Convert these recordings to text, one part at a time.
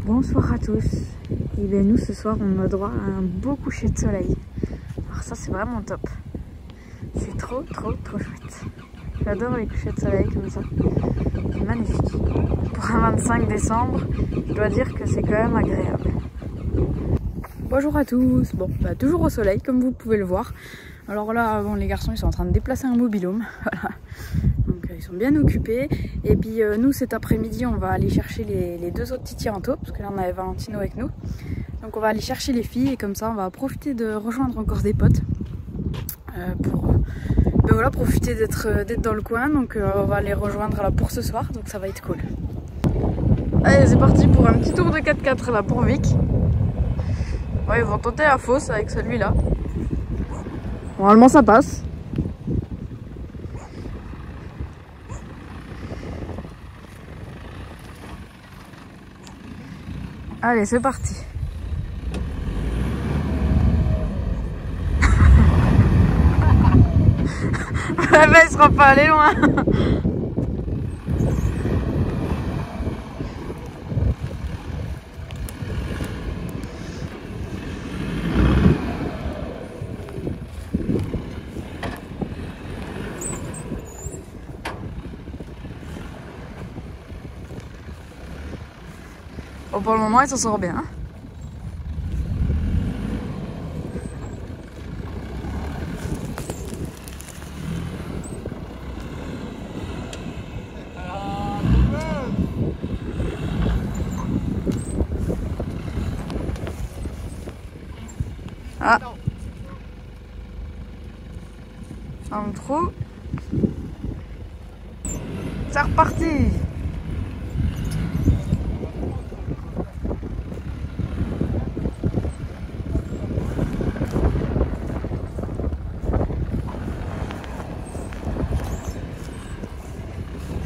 Bonsoir à tous. Et bien nous ce soir on a droit à un beau coucher de soleil. Alors ça c'est vraiment top. C'est trop chouette. J'adore les couchers de soleil comme ça. C'est magnifique. Pour un 25 décembre, je dois dire que c'est quand même agréable. Bonjour à tous. Bon, bah, toujours au soleil comme vous pouvez le voir. Alors là, bon, les garçons ils sont en train de déplacer un mobil-home. Voilà. Donc ils sont bien occupés. Et puis nous cet après-midi on va aller chercher les deux autres titirantos. Parce que là on avait Valentino avec nous. Donc on va aller chercher les filles et comme ça on va profiter de rejoindre encore des potes. Pour ben voilà, profiter d'être dans le coin. Donc on va les rejoindre là pour ce soir. Donc ça va être cool. Allez c'est parti pour un petit tour de 4x4 là pour Vic. Ouais, ils vont tenter la fosse avec celui-là. Normalement ça passe. Allez, c'est parti. La bête, il sera pas allé loin. Bon, pour le moment, il s'en sort bien. Ah, un trou. C'est reparti.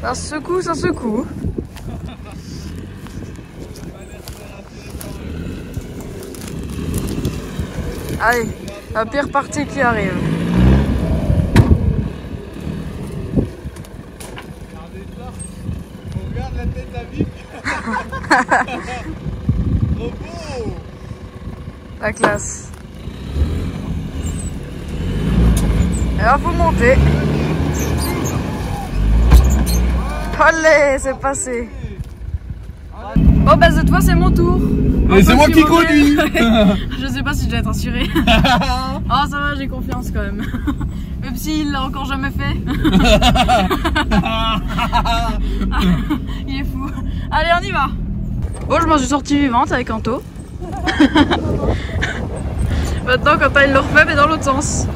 Ça secoue, ça secoue. Allez, la pire partie qui arrive. On regarde la tête à Vic. Trop beau. La classe. Et là, faut monter. Allez, c'est passé. Bon bah cette fois c'est mon tour. Et c'est moi qui conduis. Je sais pas si je vais être assuré. Oh ça va, j'ai confiance quand même. Même s'il l'a encore jamais fait. Il est fou. Allez on y va. Bon je m'en suis sortie vivante avec Anto. Maintenant quand il le refait mais dans l'autre sens.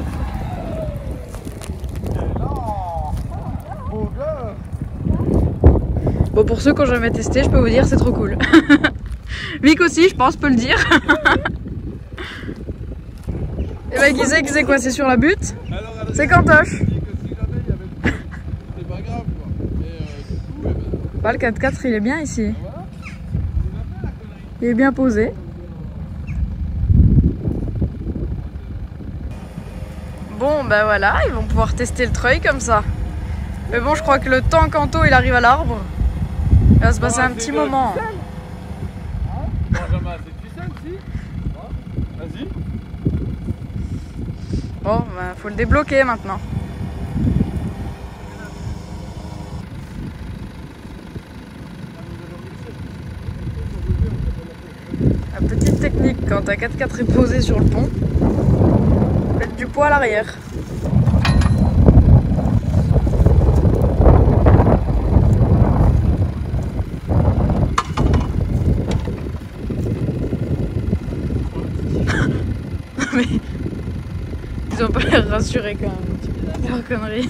Bon pour ceux qui n'ont jamais testé, je peux vous dire c'est trop cool. Vic aussi je pense peut le dire. Et bah qui c'est quoi? C'est sur la butte? C'est Cantoche. C'est pas grave quoi. Bah, le 4x4 il est bien ici. Il est bien posé. Bon bah voilà, ils vont pouvoir tester le treuil comme ça. Mais bon je crois que le temps qu'Anto il arrive à l'arbre, il va se passer un petit moment. Benjamin, c'est ficelle si. Vas-y. Bon bah faut le débloquer maintenant. La petite technique quand ta 4x4 est posé sur le pont, faites du poids à l'arrière. Mais ils ont pas l'air rassurés quand même. Leur connerie.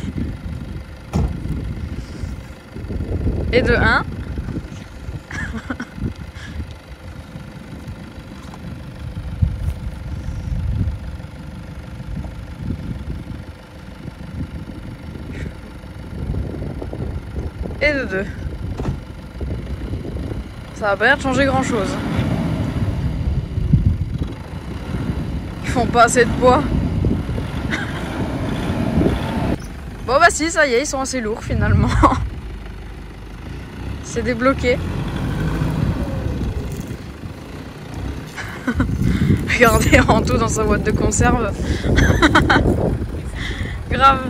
Et de 1. Et de 2. Ça va pas l'air de changer grand chose. Ils font pas assez de poids. Bon bah si, ça y est, ils sont assez lourds finalement. C'est débloqué. Regardez Anto dans sa boîte de conserve. Grave.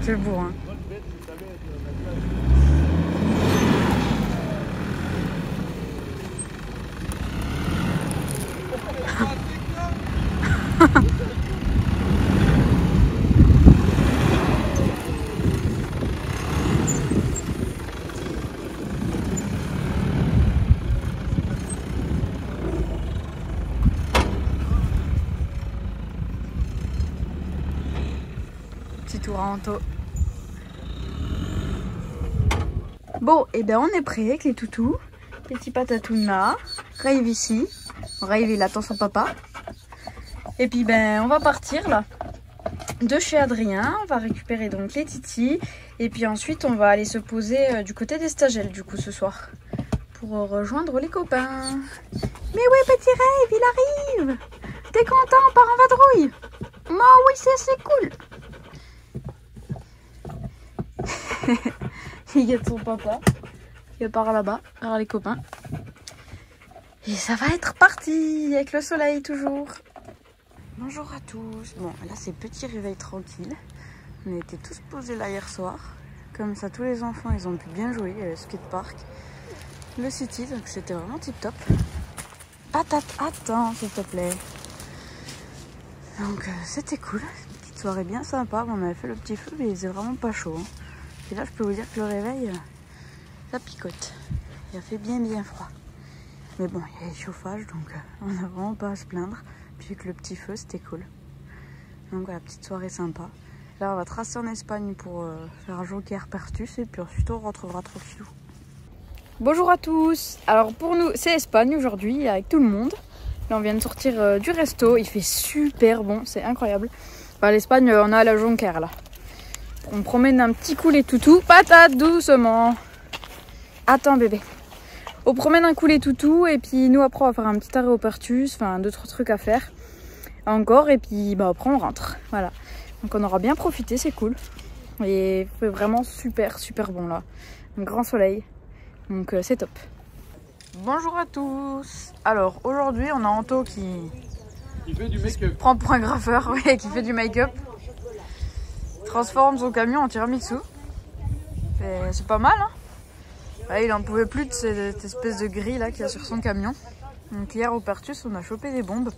C'est beau, hein. Petit tour à Anto. Bon, et ben on est prêt avec les toutous. Petit patatoun là. Rave ici. Rave il attend son papa. Et puis ben on va partir là. De chez Adrien. On va récupérer donc les titis. Et puis ensuite on va aller se poser du côté des Stagelles du coup ce soir. Pour rejoindre les copains. Mais oui petit Rave, il arrive. T'es content, on part en vadrouille. Moi oui c'est cool. Il guette son papa. Il part là-bas, vers les copains. Et ça va être parti avec le soleil toujours. Bonjour à tous. Bon, là c'est petit réveil tranquille. On était tous posés là hier soir. Comme ça, tous les enfants, ils ont pu bien jouer. Il y a le skatepark, le city, donc c'était vraiment tip top. Patate, attends s'il te plaît. Donc c'était cool. Une petite soirée bien sympa. On avait fait le petit feu, mais il faisait vraiment pas chaud. Hein. Et là, je peux vous dire que le réveil, ça picote. Il a fait bien froid. Mais bon, il y a le chauffage, donc on n'a vraiment pas à se plaindre. Puis que le petit feu, c'était cool. Donc voilà, petite soirée sympa. Là, on va tracer en Espagne pour faire Joker Pertus. Et puis ensuite, on retrouvera tranquillou. Bonjour à tous. Alors pour nous, c'est Espagne aujourd'hui, avec tout le monde. Là, on vient de sortir du resto. Il fait super bon, c'est incroyable. Enfin, l'Espagne, on a la Jonquère là. On promène un petit coup les toutous. Patate, doucement. Attends bébé. On promène un coup les toutous et puis nous après on va faire un petit arrêt au Pertus. Enfin 2-3 trucs à faire encore et puis bah, après on rentre. Voilà. Donc on aura bien profité, c'est cool. Et il fait vraiment super bon là. Un grand soleil. Donc c'est top. Bonjour à tous. Alors aujourd'hui on a Anto qui fait du make-up. Prend pour un graffeur, oui, qui fait du make-up. Transforme son camion en tiramisu. C'est pas mal, hein. Là, il en pouvait plus de cette espèce de grille là qu'il y a sur son camion. Donc hier au Pertus, on a chopé des bombes.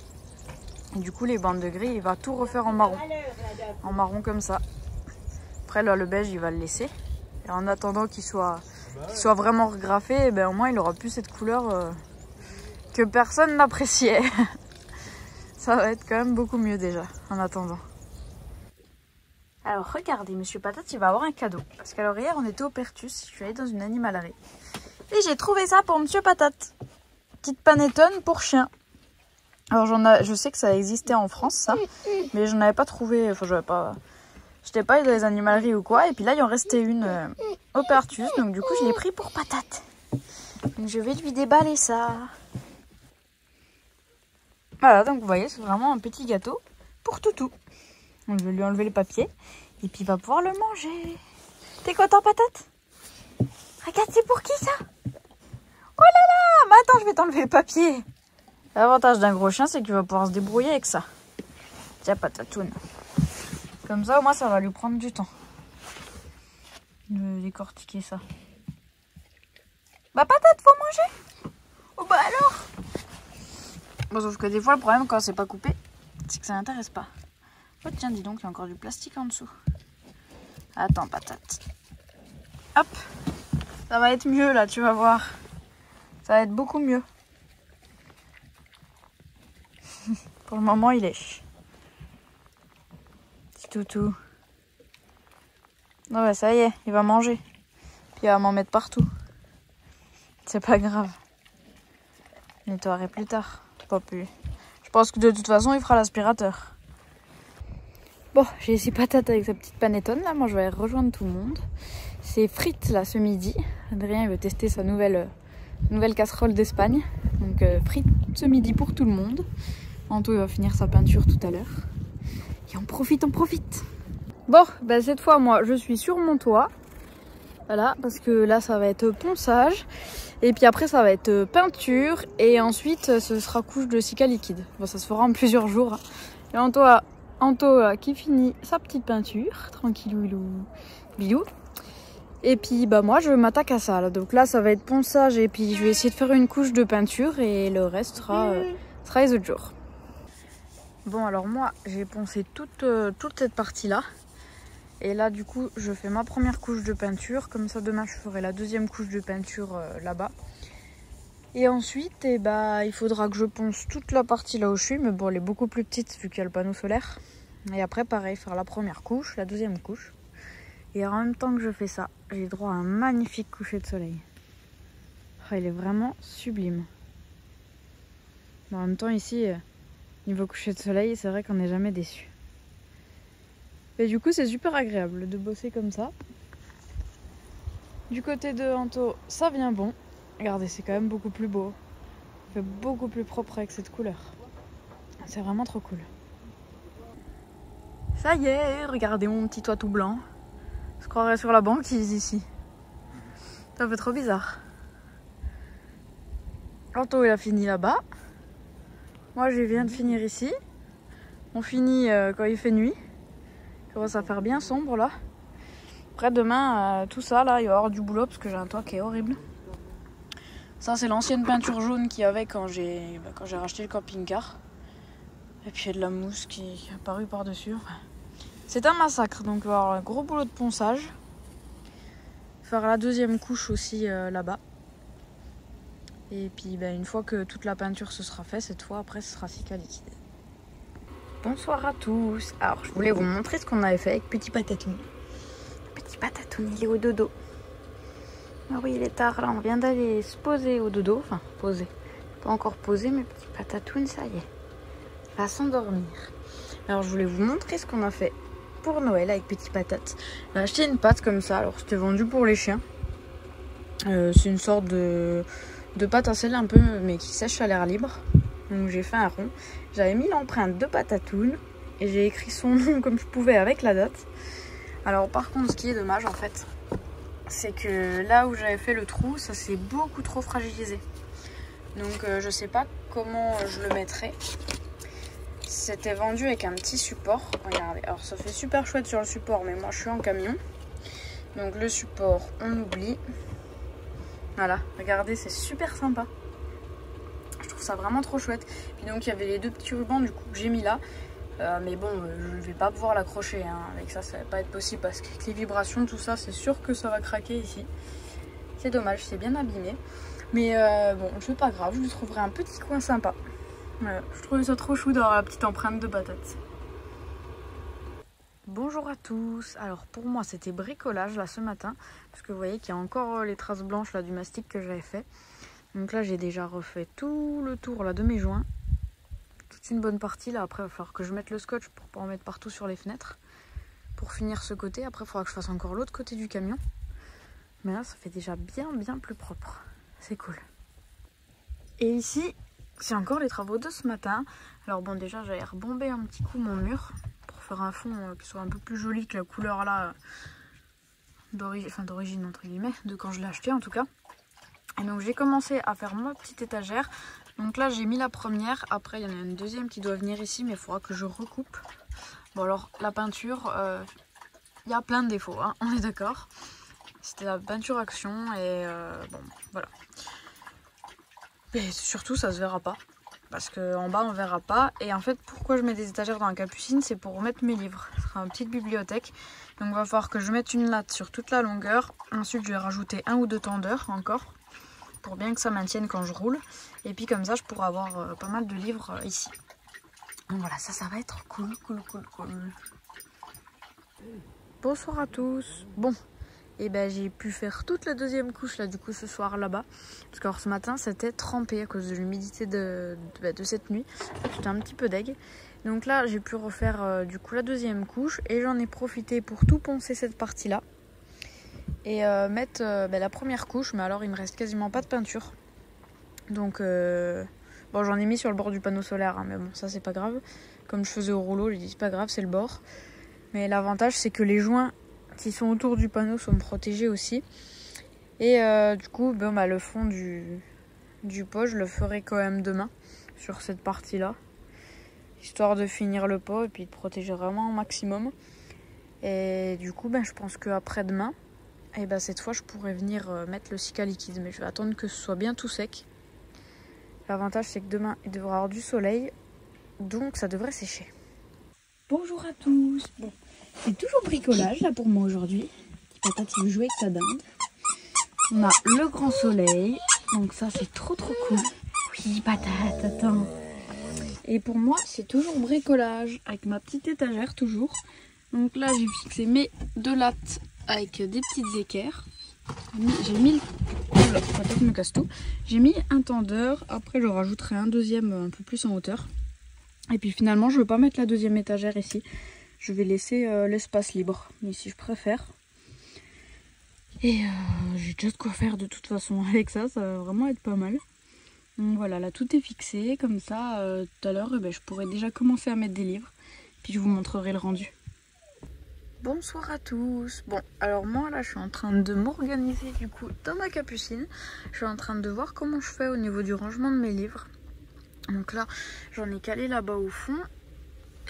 Et du coup, les bandes de grille, il va tout refaire en marron. En marron comme ça. Après, là, le beige, il va le laisser. Et en attendant qu'il soit vraiment regraffé, eh ben, au moins, il aura plus cette couleur que personne n'appréciait. Ça va être quand même beaucoup mieux déjà, en attendant. Alors regardez, Monsieur Patate, il va avoir un cadeau. Parce qu'alors hier, on était au Pertus, je suis allée dans une animalerie. Et j'ai trouvé ça pour Monsieur Patate. Petite panettone pour chien. Alors je sais que ça existait en France, ça. Mais je n'avais pas trouvé, enfin j'étais pas dans les animaleries ou quoi. Et puis là, il en restait une au Pertus. Donc du coup, je l'ai pris pour Patate. Donc je vais lui déballer ça. Voilà, donc vous voyez, c'est vraiment un petit gâteau pour Toutou. Donc je vais lui enlever le papier et puis il va pouvoir le manger. T'es content, Patate? Regarde, c'est pour qui ça? Oh là là! Mais attends, je vais t'enlever le papier. L'avantage d'un gros chien, c'est qu'il va pouvoir se débrouiller avec ça. Tiens, Patatoun. Comme ça, au moins, ça va lui prendre du temps de décortiquer ça. Bah, Patate, faut manger. Oh bah alors. Bon, sauf que des fois, le problème quand c'est pas coupé, c'est que ça n'intéresse pas. Oh tiens, dis donc, il y a encore du plastique en dessous. Attends, Patate. Hop. Ça va être mieux là, tu vas voir. Ça va être beaucoup mieux. Pour le moment, il lèche. Petit toutou. Non, bah ça y est, il va manger. Puis il va m'en mettre partout. C'est pas grave. Je nettoierai plus tard. Pas plus. Je pense que de toute façon, il fera l'aspirateur. Bon, j'ai laissé Patate avec sa petite panettone là. Moi, je vais rejoindre tout le monde. C'est frites là ce midi. Adrien, il veut tester sa nouvelle Nouvelle casserole d'Espagne. Donc frites ce midi pour tout le monde. Anto il va finir sa peinture tout à l'heure. Et on profite, on profite. Bon, bah cette fois moi je suis sur mon toit. Voilà, parce que là ça va être ponçage. Et puis après ça va être peinture. Et ensuite ce sera couche de silica liquide. Bon, ça se fera en plusieurs jours. Et Anto qui finit sa petite peinture. Tranquillou, bilou. Et puis bah moi je m'attaque à ça là. Donc là ça va être ponçage et puis je vais essayer de faire une couche de peinture et le reste sera les autres jours. Bon alors moi j'ai poncé toute cette partie là. Et là du coup je fais ma première couche de peinture. Comme ça demain je ferai la deuxième couche de peinture là-bas. Et ensuite il faudra que je ponce toute la partie là où je suis. Mais bon elle est beaucoup plus petite vu qu'il y a le panneau solaire. Et après pareil faire la première couche, la deuxième couche. Et en même temps que je fais ça, j'ai droit à un magnifique coucher de soleil. Oh, il est vraiment sublime. Bon, en même temps ici, niveau coucher de soleil, c'est vrai qu'on n'est jamais déçu. Et du coup c'est super agréable de bosser comme ça. Du côté de Anto, ça vient bon. Regardez, c'est quand même beaucoup plus beau. Ça fait beaucoup plus propre avec cette couleur. C'est vraiment trop cool. Ça y est, regardez mon petit toit tout blanc. Je croirais sur la banquise ici. Ça fait trop bizarre. Anto il a fini là-bas. Moi je viens de finir ici. On finit quand il fait nuit. Il commence à faire bien sombre là. Après demain, tout ça là, il va y avoir du boulot parce que j'ai un toit qui est horrible. Ça c'est l'ancienne peinture jaune qu'il y avait quand j'ai racheté le camping-car. Et puis il y a de la mousse qui est apparue par-dessus. Enfin, c'est un massacre, donc il va y avoir un gros boulot de ponçage. Faire la deuxième couche aussi là-bas. Et puis une fois que toute la peinture se sera faite, cette fois après ce sera silica liquide. Bonsoir à tous. Alors je voulais vous montrer ce qu'on avait fait avec Petit Patatoun. Petit Patatoun il est au dodo. Ah oui il est tard là, on vient d'aller se poser au dodo. Enfin poser. Pas encore posé mais Petit Patatoun ça y est. Va s'endormir. Alors je voulais vous montrer ce qu'on a fait pour Noël avec Petit Patate. J'ai acheté une pâte comme ça, alors c'était vendu pour les chiens. C'est une sorte de pâte à sel un peu mais qui sèche à l'air libre. Donc j'ai fait un rond. J'avais mis l'empreinte de Patatoun et j'ai écrit son nom comme je pouvais avec la date. Alors par contre ce qui est dommage en fait, c'est que là où j'avais fait le trou, ça s'est beaucoup trop fragilisé. Donc je sais pas comment je le mettrai. C'était vendu avec un petit support. Regardez, alors ça fait super chouette sur le support, mais moi je suis en camion. Donc le support, on oublie. Voilà, regardez, c'est super sympa. Je trouve ça vraiment trop chouette. Puis donc il y avait les deux petits rubans du coup que j'ai mis là. Mais bon, je ne vais pas pouvoir l'accrocher. Hein. Avec ça, ça va pas être possible parce qu'avec les vibrations, tout ça, c'est sûr que ça va craquer ici. C'est dommage, c'est bien abîmé. Mais bon, c'est pas grave, je lui trouverai un petit coin sympa. Voilà, je trouvais ça trop chou d'avoir la petite empreinte de patate. Bonjour à tous. Alors pour moi c'était bricolage là ce matin. Parce que vous voyez qu'il y a encore les traces blanches là du mastic que j'avais fait. Donc là j'ai déjà refait tout le tour là de mes joints. Toute une bonne partie là. Après il va falloir que je mette le scotch pour pas en mettre partout sur les fenêtres. Pour finir ce côté. Après il faudra que je fasse encore l'autre côté du camion. Mais là ça fait déjà bien plus propre. C'est cool. Et ici... c'est encore les travaux de ce matin. Alors bon déjà j'avais rebombé un petit coup mon mur pour faire un fond qui soit un peu plus joli que la couleur là d'origine entre guillemets, de quand je l'ai acheté en tout cas. Et donc j'ai commencé à faire ma petite étagère. Donc là j'ai mis la première, après il y en a une deuxième qui doit venir ici mais il faudra que je recoupe. Bon alors la peinture, il y a plein de défauts, hein, on est d'accord. C'était la peinture action et bon voilà. Et surtout ça se verra pas, parce qu'en bas on verra pas. Et en fait pourquoi je mets des étagères dans la capucine, c'est pour mettre mes livres. Ce sera une petite bibliothèque. Donc il va falloir que je mette une latte sur toute la longueur. Ensuite je vais rajouter 1 ou 2 tendeurs encore, pour bien que ça maintienne quand je roule. Et puis comme ça je pourrai avoir pas mal de livres ici. Donc voilà, ça va être cool. Bonsoir à tous. Bon. Et j'ai pu faire toute la deuxième couche là du coup ce soir là-bas. Parce que ce matin c'était trempé à cause de l'humidité de cette nuit. J'étais un petit peu deg. Donc là j'ai pu refaire du coup la deuxième couche. Et j'en ai profité pour tout poncer cette partie là. Et mettre la première couche. Mais alors il me reste quasiment pas de peinture. Donc bon, j'en ai mis sur le bord du panneau solaire, hein, mais bon, ça c'est pas grave. Comme je faisais au rouleau, j'ai dit c'est pas grave, c'est le bord. Mais l'avantage c'est que les joints qui sont autour du panneau sont protégés aussi. Et du coup, bon, bah, le fond du pot, je le ferai quand même demain sur cette partie-là. Histoire de finir le pot et puis de protéger vraiment au maximum. Et du coup, ben, je pense qu'après-demain, et ben, cette fois, je pourrais venir mettre le Sika liquide. Mais je vais attendre que ce soit bien tout sec. L'avantage, c'est que demain, il devrait y avoir du soleil. Donc, ça devrait sécher. Bonjour à tous. Bon, c'est toujours bricolage là pour moi aujourd'hui. Patate, il veut jouer avec sa dinde. On a le grand soleil. Donc ça, c'est trop cool. Oui, Patate, attends. Et pour moi, c'est toujours bricolage avec ma petite étagère toujours. Donc là, j'ai fixé mes 2 lattes avec des petites équerres. J'ai mis Patate me casse tout. J'ai mis un tendeur. Après, je rajouterai un deuxième un peu plus en hauteur. Et puis finalement, je ne veux pas mettre la deuxième étagère ici. Je vais laisser l'espace libre. Ici, je préfère. Et j'ai déjà de quoi faire de toute façon avec ça. Ça va vraiment être pas mal. Donc voilà, là tout est fixé. Comme ça, tout à l'heure, je pourrais déjà commencer à mettre des livres. Puis je vous montrerai le rendu. Bonsoir à tous. Bon, alors moi là je suis en train de m'organiser du coup dans ma capucine. Je suis en train de voir comment je fais au niveau du rangement de mes livres. Donc là j'en ai calé là-bas au fond.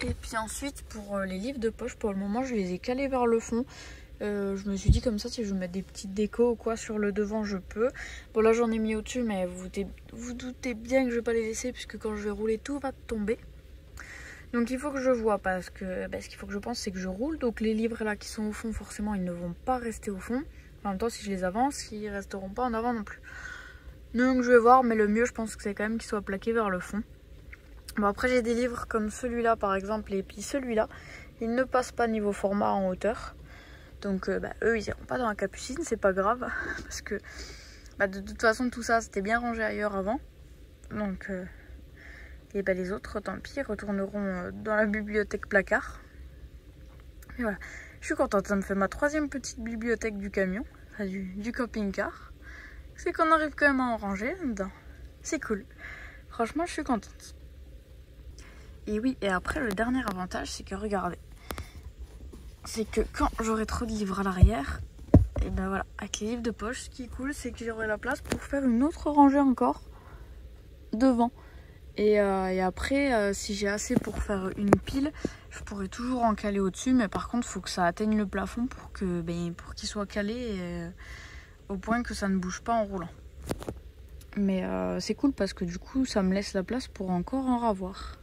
Et puis ensuite pour les livres de poche, pour le moment je les ai calés vers le fond. Je me suis dit comme ça si je veux mettre des petites décos ou quoi sur le devant je peux. Bon là j'en ai mis au dessus mais vous doutez bien que je vais pas les laisser puisque quand je vais rouler tout va tomber. Donc il faut que je vois parce que ce qu'il faut que je pense c'est que je roule. Donc les livres là qui sont au fond forcément ils ne vont pas rester au fond. En même temps si je les avance ils resteront pas en avant non plus. Donc je vais voir mais le mieux je pense que c'est quand même qu'ils soient plaqués vers le fond. Bon après j'ai des livres comme celui-là par exemple et puis celui-là. Ils ne passent pas niveau format en hauteur. Donc eux ils iront pas dans la capucine, c'est pas grave. Parce que de toute façon tout ça c'était bien rangé ailleurs avant. Donc... et les autres, tant pis, retourneront dans la bibliothèque placard. Et voilà, je suis contente, ça me fait ma 3e petite bibliothèque du camion, enfin du camping-car. C'est qu'on arrive quand même à en ranger dedans. C'est cool. Franchement, je suis contente. Et oui, et après, le dernier avantage, c'est que regardez. C'est que quand j'aurai trop de livres à l'arrière, et ben voilà, avec les livres de poche, ce qui est cool, c'est que j'aurai la place pour faire une autre rangée encore devant. Et après, si j'ai assez pour faire une pile, je pourrais toujours en caler au-dessus. Mais par contre, il faut que ça atteigne le plafond pour qu'il soit calé au point que ça ne bouge pas en roulant. Mais c'est cool parce que du coup, ça me laisse la place pour encore en ravoir.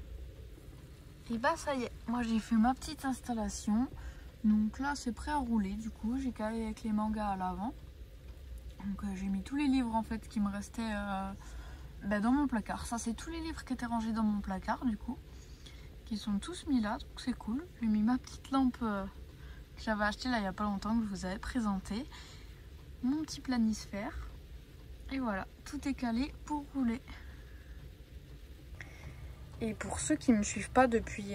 Et bah ça y est, moi j'ai fait ma petite installation. Donc là, c'est prêt à rouler. Du coup, j'ai calé avec les mangas à l'avant. Donc j'ai mis tous les livres en fait qui me restaient... dans mon placard. Ça c'est tous les livres qui étaient rangés dans mon placard du coup, qui sont tous mis là, donc c'est cool. J'ai mis ma petite lampe que j'avais achetée là il n'y a pas longtemps, que je vous avais présenté, mon petit planisphère, et voilà, tout est calé pour rouler. Et pour ceux qui ne me suivent pas depuis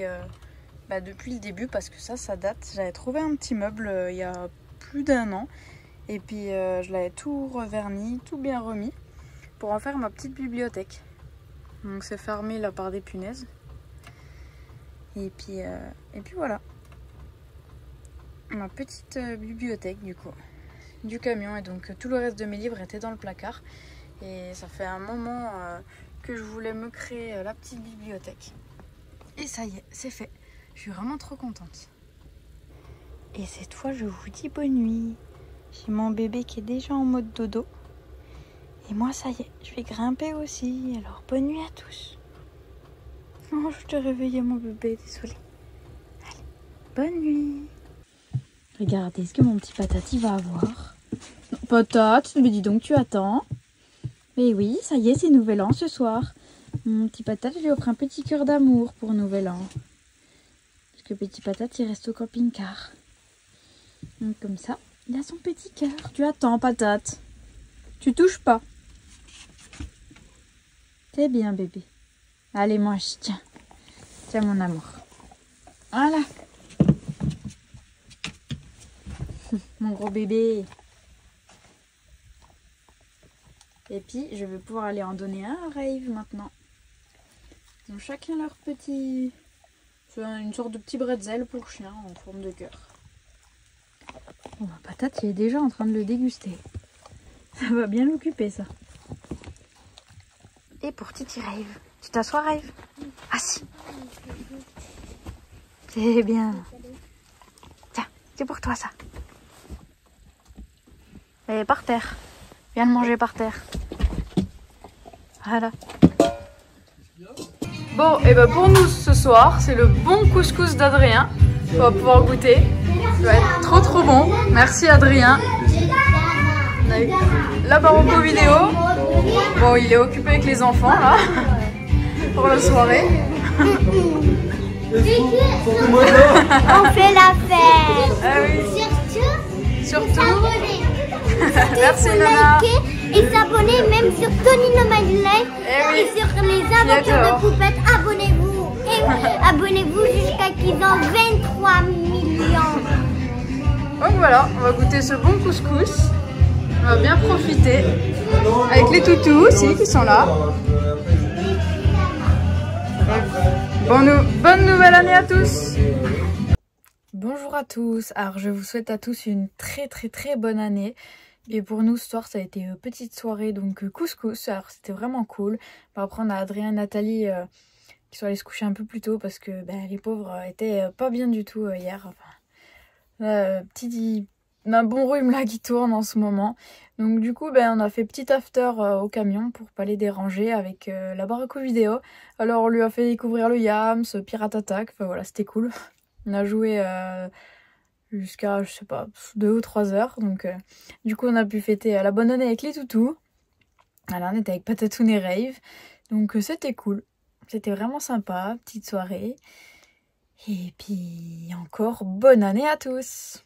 le début, parce que ça date, j'avais trouvé un petit meuble il y a plus d'1 an, et puis je l'avais tout reverni, tout bien remis, pour en faire ma petite bibliothèque. Donc c'est fermé là par des punaises. Et puis voilà. Ma petite bibliothèque du coup. Du camion. Et donc tout le reste de mes livres était dans le placard. Et ça fait un moment que je voulais me créer la petite bibliothèque. Et ça y est, c'est fait. Je suis vraiment trop contente. Et cette fois je vous dis bonne nuit. J'ai mon bébé qui est déjà en mode dodo. Et moi, ça y est, je vais grimper aussi. Alors, bonne nuit à tous. Oh, je t'ai réveillé, mon bébé, désolé. Allez, bonne nuit. Regardez ce que mon petit Patate va avoir. Patate, mais dis donc, tu attends. Mais oui, ça y est, c'est Nouvel An ce soir. Mon petit Patate, je lui offre un petit cœur d'amour pour Nouvel An. Parce que petit Patate, il reste au camping-car. Donc, comme ça, il a son petit cœur. Tu attends, Patate. Tu touches pas. C'est bien, bébé. Allez, mange, tiens. Tiens, mon amour. Voilà. Mon gros bébé. Et puis je vais pouvoir aller en donner un à Rave maintenant. Ils ont chacun leur petit... C'est une sorte de petit bretzel pour chien en forme de cœur. Bon, ma patate, il est déjà en train de le déguster. Ça va bien l'occuper, ça. Et pour Titi Rave. Tu t'assois, Rave? Assis. C'est bien. Tiens, c'est pour toi, ça. Et par terre. Viens le manger par terre. Voilà. Bon, et ben pour nous ce soir, c'est le bon couscous d'Adrien. On va pouvoir goûter. Ça va être trop trop bon. Merci Adrien. On a eu la Barocco vidéo. Bon, il est occupé avec les enfants là pour la soirée. On fait la fête. Ah oui. Surtout. S'abonner. Merci Surtout Nana. liker et s'abonner même sur Tony No My Life Eh et oui. sur les aventures de poupettes. Abonnez-vous. Et abonnez-vous jusqu'à qu'ils ont 23 millions. Donc voilà, on va goûter ce bon couscous. On va bien profiter. Avec les toutous aussi qui sont là. Bonne nouvelle année à tous. Bonjour à tous. Alors je vous souhaite à tous une très bonne année. Et pour nous ce soir ça a été une petite soirée donc couscous. Alors c'était vraiment cool. Après on a Adrien et Nathalie qui sont allés se coucher un peu plus tôt parce que les pauvres étaient pas bien du tout hier. Enfin, un bon rhume là qui tourne en ce moment. Donc du coup on a fait petit after au camion pour pas les déranger avec la Barocco vidéo. Alors on lui a fait découvrir le Yams, Pirate Attack, enfin voilà c'était cool. On a joué jusqu'à je sais pas 2 ou 3 heures. Donc du coup on a pu fêter la bonne année avec les toutous. Voilà, on était avec Patatoun et Rave. Donc c'était cool. C'était vraiment sympa, petite soirée. Et puis encore bonne année à tous.